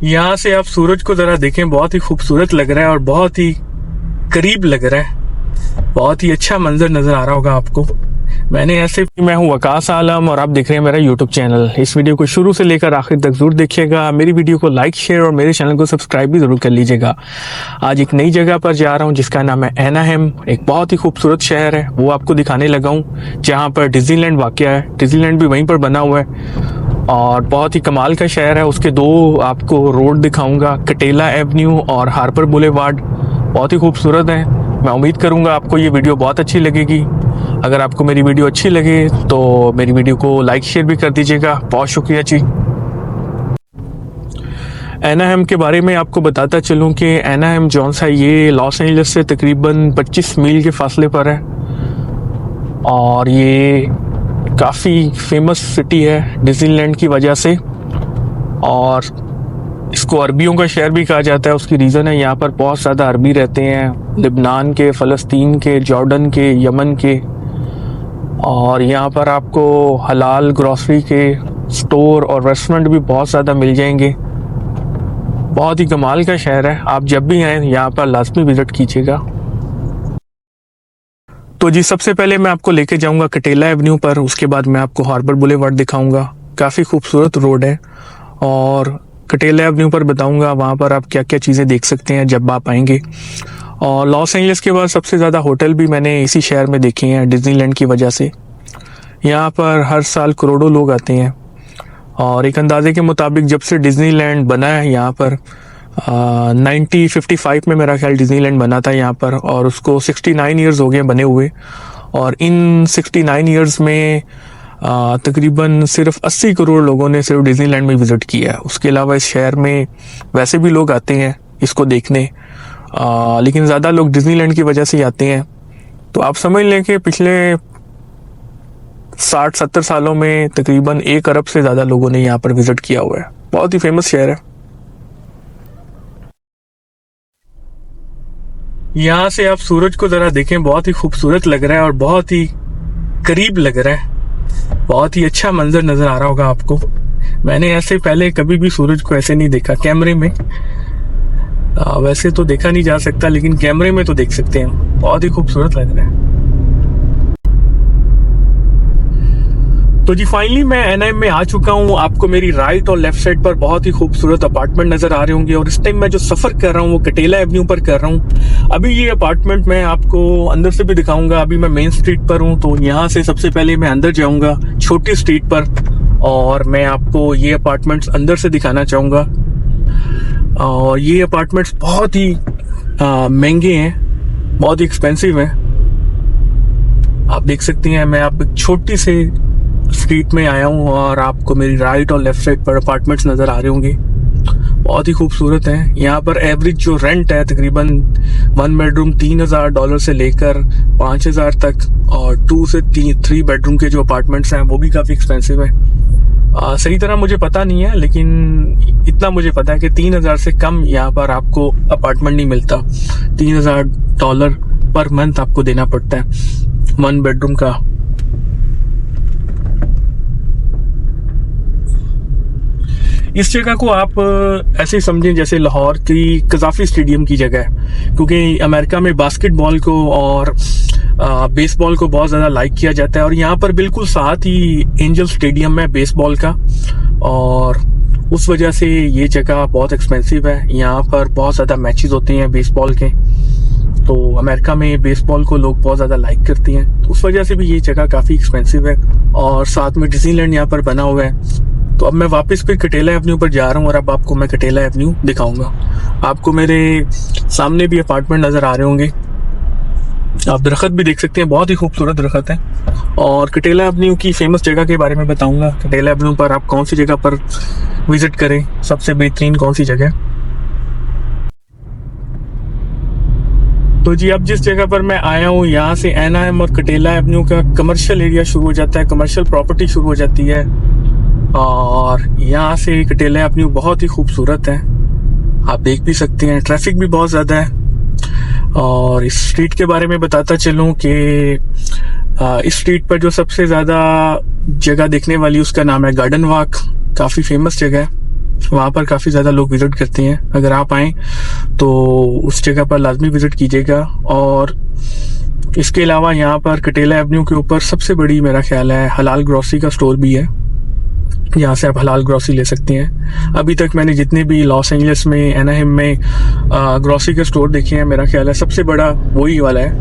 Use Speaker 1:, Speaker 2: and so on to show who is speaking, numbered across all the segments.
Speaker 1: यहाँ से आप सूरज को जरा देखें, बहुत ही खूबसूरत लग रहा है और बहुत ही करीब लग रहा है। बहुत ही अच्छा मंजर नजर आ रहा होगा आपको। मैं हूँ वकास आलम और आप देख रहे हैं मेरा यूट्यूब चैनल। इस वीडियो को शुरू से लेकर आखिर तक जरूर देखिएगा। मेरी वीडियो को लाइक, शेयर और मेरे चैनल को सब्सक्राइब भी जरूर कर लीजिएगा। आज एक नई जगह पर जा रहा हूँ जिसका नाम है एनाहेम। एक बहुत ही खूबसूरत शहर है, वो आपको दिखाने लगा हूँ, जहाँ पर डिज्नीलैंड वाक़या है। डिज्नीलैंड भी वहीं पर बना हुआ है और बहुत ही कमाल का शहर है। उसके दो आपको रोड दिखाऊंगा, कटेला एवेन्यू और हार्पर बुलेवार्ड। बहुत ही खूबसूरत है। मैं उम्मीद करूंगा आपको ये वीडियो बहुत अच्छी लगेगी। अगर आपको मेरी वीडियो अच्छी लगे तो मेरी वीडियो को लाइक शेयर भी कर दीजिएगा। बहुत शुक्रिया जी। एनाहेम के बारे में आपको बताता चलूं कि एनाहेम जौन सा ये लॉस एंजल्स से तकरीबन 25 मील के फासले पर है और ये काफ़ी फेमस सिटी है डिज्नीलैंड की वजह से, और इसको अरबियों का शहर भी कहा जाता है। उसकी रीज़न है यहाँ पर बहुत ज़्यादा अरबी रहते हैं, लिबनान के, फ़लस्तीन के, जॉर्डन के, यमन के। और यहाँ पर आपको हलाल ग्रॉसरी के स्टोर और रेस्टोरेंट भी बहुत ज़्यादा मिल जाएंगे। बहुत ही कमाल का शहर है। आप जब भी आएँ यहाँ पर लाजमी विज़िट कीजिएगा। तो जी, सबसे पहले मैं आपको लेके जाऊंगा कटेला एवेन्यू पर, उसके बाद मैं आपको हार्बर बुलेवार्ड दिखाऊंगा। काफ़ी खूबसूरत रोड है और कटेला एवेन्यू पर बताऊंगा वहाँ पर आप क्या क्या चीज़ें देख सकते हैं जब आप आएंगे। और लॉस एंजल्स के बाद सबसे ज़्यादा होटल भी मैंने इसी शहर में देखे हैं डिज्नीलैंड की वजह से। यहाँ पर हर साल करोड़ों लोग आते हैं और एक अंदाजे के मुताबिक जब से डिज्नीलैंड बना है यहाँ पर 1955 में मेरा ख्याल डिज्नीलैंड बना था यहाँ पर, और उसको 69 ईयर्स हो गए बने हुए। और इन 69 ईयर्स में तकरीबन सिर्फ 80 करोड़ लोगों ने सिर्फ डिज्नीलैंड में विज़िट किया है। उसके अलावा इस शहर में वैसे भी लोग आते हैं इसको देखने, लेकिन ज़्यादा लोग डिज्नीलैंड की वजह से ही आते हैं। तो आप समझ लें कि पिछले 60-70 सालों में तकरीबन 1 अरब से ज़्यादा लोगों ने यहाँ पर विज़िट किया हुआ है। बहुत ही फेमस शहर है। यहाँ से आप सूरज को जरा देखें, बहुत ही खूबसूरत लग रहा है और बहुत ही करीब लग रहा है। बहुत ही अच्छा मंजर नजर आ रहा होगा आपको। मैंने ऐसे पहले कभी भी सूरज को ऐसे नहीं देखा कैमरे में। वैसे तो देखा नहीं जा सकता, लेकिन कैमरे में तो देख सकते हैं। बहुत ही खूबसूरत लग रहा है। तो जी, फाइनली मैं एनाहेम में आ चुका हूँ। आपको मेरी राइट और लेफ्ट साइड पर बहुत ही खूबसूरत अपार्टमेंट नजर आ रहे होंगे, और इस टाइम मैं जो सफर कर रहा हूँ वो कटेला एवेन्यू पर कर रहा हूँ। अभी ये अपार्टमेंट मैं आपको अंदर से भी दिखाऊंगा। अभी मैं मेन स्ट्रीट पर हूँ, तो यहाँ से सबसे पहले मैं अंदर जाऊंगा छोटी स्ट्रीट पर, और मैं आपको ये अपार्टमेंट्स अंदर से दिखाना चाहूंगा। और ये अपार्टमेंट्स बहुत ही महंगे हैं, बहुत ही एक्सपेंसिव हैं। आप देख सकते हैं मैं आप एक छोटी से स्ट्रीट में आया हूँ और आपको मेरी राइट और लेफ्ट साइड पर अपार्टमेंट्स नज़र आ रहे होंगे। बहुत ही खूबसूरत हैं। यहाँ पर एवरेज जो रेंट है तकरीबन 1 बेडरूम $3,000 से लेकर 5,000 तक, और 2 से 3 बेडरूम के जो अपार्टमेंट्स हैं वो भी काफ़ी एक्सपेंसिव हैं। सही तरह मुझे पता नहीं है, लेकिन इतना मुझे पता है कि 3,000 से कम यहाँ पर आपको अपार्टमेंट नहीं मिलता। $3,000 पर मंथ आपको देना पड़ता है 1 बेडरूम का। इस जगह को आप ऐसे समझें जैसे लाहौर की कज़ाफी स्टेडियम की जगह है, क्योंकि अमेरिका में बास्केटबॉल को और बेसबॉल को बहुत ज़्यादा लाइक किया जाता है। और यहाँ पर बिल्कुल साथ ही एंजल स्टेडियम है बेसबॉल का, और उस वजह से ये जगह बहुत एक्सपेंसिव है। यहाँ पर बहुत ज़्यादा मैचेस होते हैं बेसबॉल के, तो अमेरिका में बेसबॉल को लोग बहुत ज़्यादा लाइक करते हैं, तो उस वजह से भी ये जगह काफ़ी एक्सपेंसिव है। और साथ में डिज्नीलैंड यहाँ पर बना हुआ है। तो अब मैं वापस फिर कटेला एवेन्यू पर जा रहा हूँ और अब आपको मैं कटेला एवेन्यू दिखाऊंगा। आपको मेरे सामने भी अपार्टमेंट नज़र आ रहे होंगे, आप दरख्त भी देख सकते हैं, बहुत ही खूबसूरत दरख्त हैं। और कटेला एवेन्यू की फेमस जगह के बारे में बताऊंगा। कटेला एवेन्यू पर आप कौन सी जगह पर विजिट करें, सबसे बेहतरीन कौन सी जगह। तो जी, अब जिस जगह पर मैं आया हूँ यहाँ से एनाहेम और कटेला एवेन्यू का कमर्शियल एरिया शुरू हो जाता है, कमर्शियल प्रॉपर्टी शुरू हो जाती है। और यहाँ से कटेला एवेन्यू बहुत ही खूबसूरत है, आप देख भी सकते हैं। ट्रैफिक भी बहुत ज़्यादा है। और इस स्ट्रीट के बारे में बताता चलूँ कि इस स्ट्रीट पर जो सबसे ज़्यादा जगह देखने वाली उसका नाम है गार्डन वॉक। काफ़ी फेमस जगह है। वहाँ पर काफ़ी ज़्यादा लोग विज़िट करते हैं। अगर आप आएँ तो उस जगह पर लाजमी विज़िट कीजिएगा। और इसके अलावा यहाँ पर कटेला एवेन्यू के ऊपर सबसे बड़ी मेरा ख्याल है हलाल ग्रोसरी का स्टोर भी है। यहाँ से आप हलाल ग्रोसरी ले सकते हैं। अभी तक मैंने जितने भी लॉस एंजलिस में, एनाहिम में ग्रोसरी के स्टोर देखे हैं, मेरा ख्याल है सबसे बड़ा वही वाला है।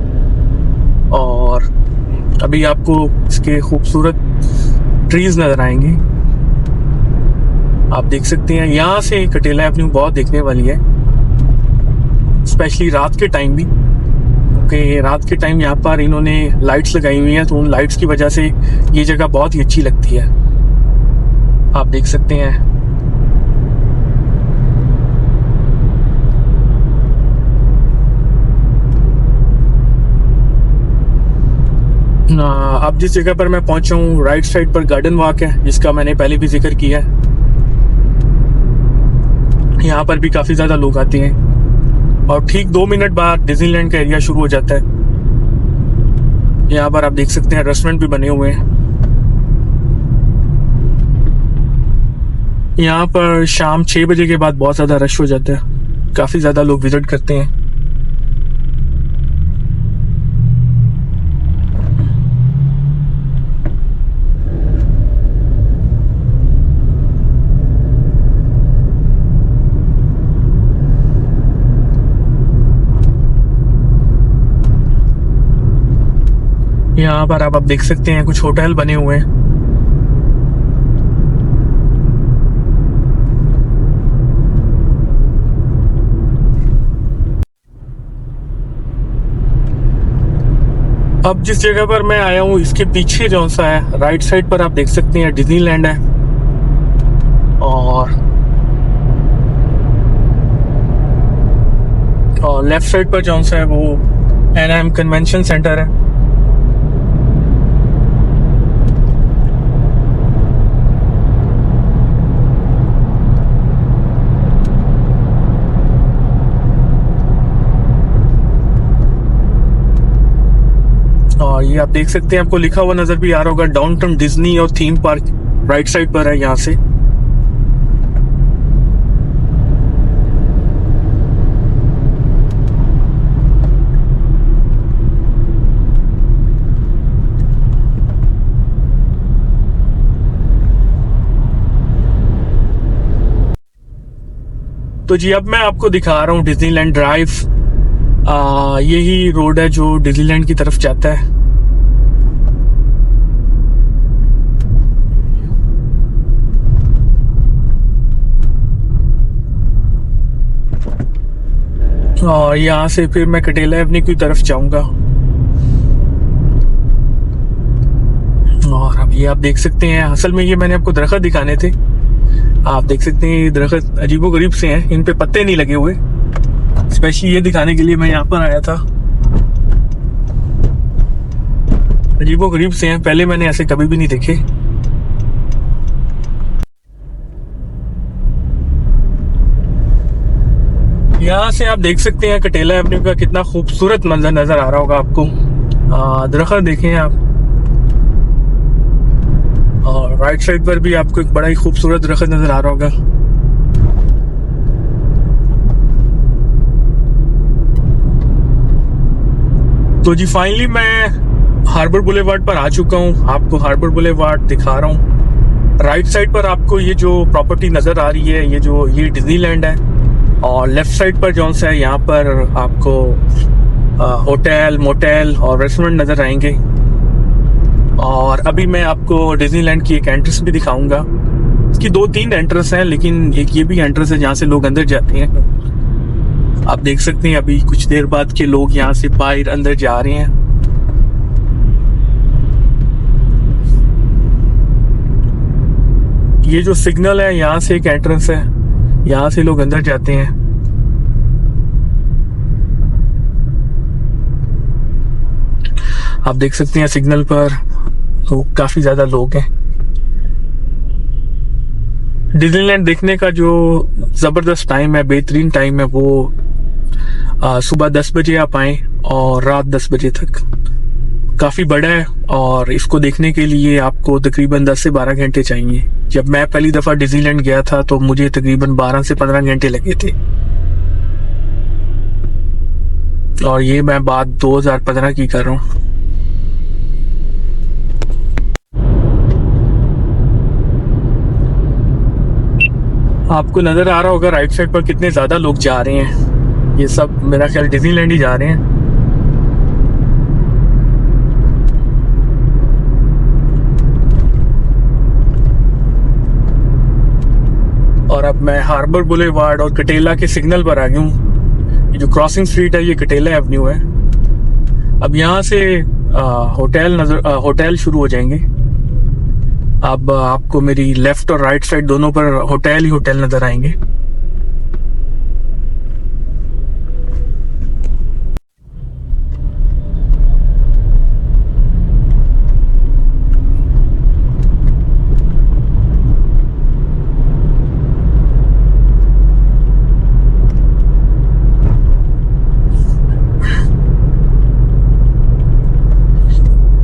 Speaker 1: और अभी आपको इसके खूबसूरत ट्रीज नज़र आएंगे, आप देख सकते हैं। यहाँ से कटेला एवेन्यू बहुत देखने वाली है, स्पेशली रात के टाइम भी, क्योंकि रात के टाइम यहाँ पर इन्होंने लाइट्स लगाई हुई हैं, तो उन लाइट्स की वजह से ये जगह बहुत ही अच्छी लगती है। आप देख सकते हैं। अब जिस जगह पर मैं पहुंचा हूँ, राइट साइड पर गार्डन वॉक है, जिसका मैंने पहले भी जिक्र किया है। यहाँ पर भी काफी ज्यादा लोग आते हैं और ठीक 2 मिनट बाद डिज्नीलैंड का एरिया शुरू हो जाता है। यहाँ पर आप देख सकते हैं रेस्टोरेंट भी बने हुए हैं। यहाँ पर शाम 6 बजे के बाद बहुत ज़्यादा रश हो जाता है, काफ़ी ज़्यादा लोग विजिट करते हैं। यहाँ पर आप देख सकते हैं कुछ होटल बने हुए हैं। अब जिस जगह पर मैं आया हूँ, इसके पीछे जो सा है राइट साइड पर आप देख सकते हैं डिज्नीलैंड है, और लेफ्ट साइड पर जो सा है वो एनाहिम कन्वेंशन सेंटर है। और ये आप देख सकते हैं, आपको लिखा हुआ नजर भी आ रहा होगा डाउनटाउन डिज्नी और थीम पार्क, राइट साइड पर है। यहाँ से तो जी अब मैं आपको दिखा रहा हूँ डिज्नीलैंड ड्राइव। यही रोड है जो डिज्नीलैंड की तरफ जाता है। और यहाँ से फिर मैं कटेला एवेन्यू की तरफ जाऊंगा। और अब ये आप देख सकते हैं, असल में ये मैंने आपको दरख्त दिखाने थे। आप देख सकते हैं ये दरख्त अजीबोगरीब से हैं, इन पे पत्ते नहीं लगे हुए। स्पेशली ये दिखाने के लिए मैं यहाँ पर आया था। अजीबोगरीब से हैं, पहले मैंने ऐसे कभी भी नहीं देखे। यहाँ से आप देख सकते हैं कटेला एवेन्यू का कितना खूबसूरत मंजर नजर आ रहा होगा आपको। दरख्त देखें आप, और राइट साइड पर भी आपको एक बड़ा ही खूबसूरत दरख्त नजर आ रहा होगा। तो जी फाइनली मैं हार्बर बुलेवार्ड पर आ चुका हूँ। आपको हार्बर बुलेवार्ड दिखा रहा हूँ। राइट साइड पर आपको ये जो प्रॉपर्टी नजर आ रही है, ये डिज्नीलैंड है। और लेफ्ट साइड पर जो सा है, यहाँ पर आपको होटल, मोटेल और रेस्टोरेंट नजर आएंगे। और अभी मैं आपको डिज्नीलैंड की एक एंट्रेंस भी दिखाऊंगा। इसकी 2-3 एंट्रेंस हैं, लेकिन एक ये भी एंट्रेंस है जहाँ से लोग अंदर जाते हैं। आप देख सकते हैं अभी कुछ देर बाद के लोग यहाँ से बाहर अंदर जा रहे हैं। ये जो सिग्नल है, यहाँ से एक एंट्रेंस है, यहाँ से लोग अंदर जाते हैं। आप देख सकते हैं सिग्नल पर तो काफी ज्यादा लोग हैं। डिज्नीलैंड देखने का जो जबरदस्त टाइम है, बेहतरीन टाइम है, वो सुबह 10 बजे आप आए और रात 10 बजे तक। काफ़ी बड़ा है और इसको देखने के लिए आपको तकरीबन 10 से 12 घंटे चाहिए। जब मैं पहली दफ़ा डिज्नीलैंड गया था तो मुझे तकरीबन 12 से 15 घंटे लगे थे, और ये मैं बात 2015 की कर रहा हूँ। आपको नज़र आ रहा होगा राइट साइड पर कितने ज़्यादा लोग जा रहे हैं। ये सब मेरा ख्याल डिज्नीलैंड ही जा रहे हैं। और अब मैं हार्बर बुलेवार्ड और कटेला के सिग्नल पर आ गया हूँ। ये जो क्रॉसिंग स्ट्रीट है ये कटेला एवेन्यू है। अब यहाँ से होटल शुरू हो जाएंगे। अब आपको मेरी लेफ्ट और राइट साइड दोनों पर होटल ही होटल नजर आएंगे।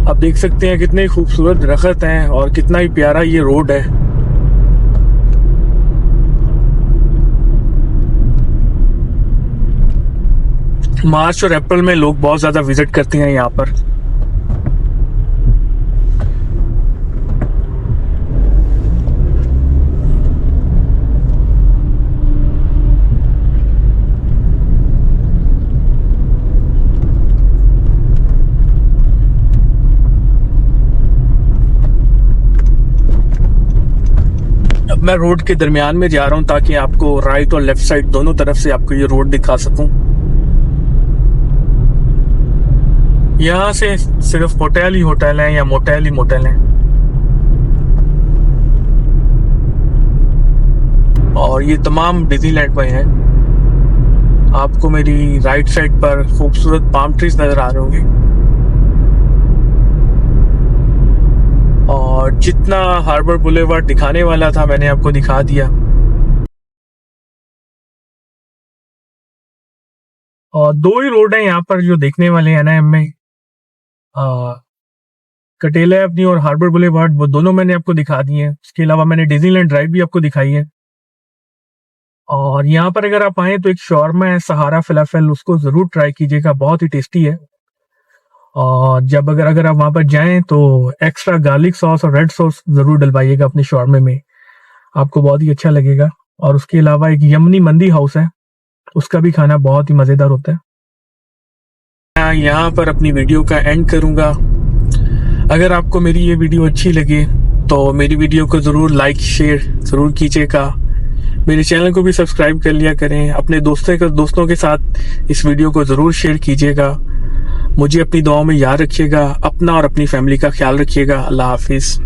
Speaker 1: आप देख सकते हैं कितने खूबसूरत दरख्त हैं और कितना ही प्यारा ये रोड है। मार्च और अप्रैल में लोग बहुत ज्यादा विजिट करते हैं यहाँ पर। मैं रोड के दरमियान में जा रहा हूं ताकि आपको राइट और लेफ्ट साइड दोनों तरफ से आपको ये रोड दिखा सकूं। यहां से सिर्फ होटल ही होटल हैं या मोटेल ही मोटेल हैं। और ये तमाम डिज्नीलैंड में हैं। आपको मेरी राइट साइड पर खूबसूरत पाम ट्रीज नजर आ रहे होंगे, और जितना हार्बर बुलेवार्ड दिखाने वाला था मैंने आपको दिखा दिया। और दो ही रोड हैं यहाँ पर जो देखने वाले हैं एनआईएम में, कटेला एवेन्यू और हार्बर बुलेवार्ड, वो दोनों मैंने आपको दिखा दिए हैं। उसके अलावा मैंने डिज्नीलैंड ड्राइव भी आपको दिखाई है। और यहाँ पर अगर आप आए तो एक शॉर्मा है सहारा फलाफल, उसको जरूर ट्राई कीजिएगा, बहुत ही टेस्टी है। और जब अगर आप वहां पर जाएं तो एक्स्ट्रा गार्लिक सॉस और रेड सॉस जरूर डलवाइएगा अपने शॉर्मे में, आपको बहुत ही अच्छा लगेगा। और उसके अलावा एक यमनी मंदी हाउस है, उसका भी खाना बहुत ही मजेदार होता है। मैं यहाँ पर अपनी वीडियो का एंड करूंगा। अगर आपको मेरी ये वीडियो अच्छी लगे तो मेरी वीडियो को जरूर लाइक शेयर जरूर कीजिएगा। मेरे चैनल को भी सब्सक्राइब कर लिया करें। अपने दोस्तों के साथ इस वीडियो को जरूर शेयर कीजिएगा। मुझे अपनी दुआओं में याद रखिएगा। अपना और अपनी फैमिली का ख्याल रखिएगा। अल्लाह हाफिज।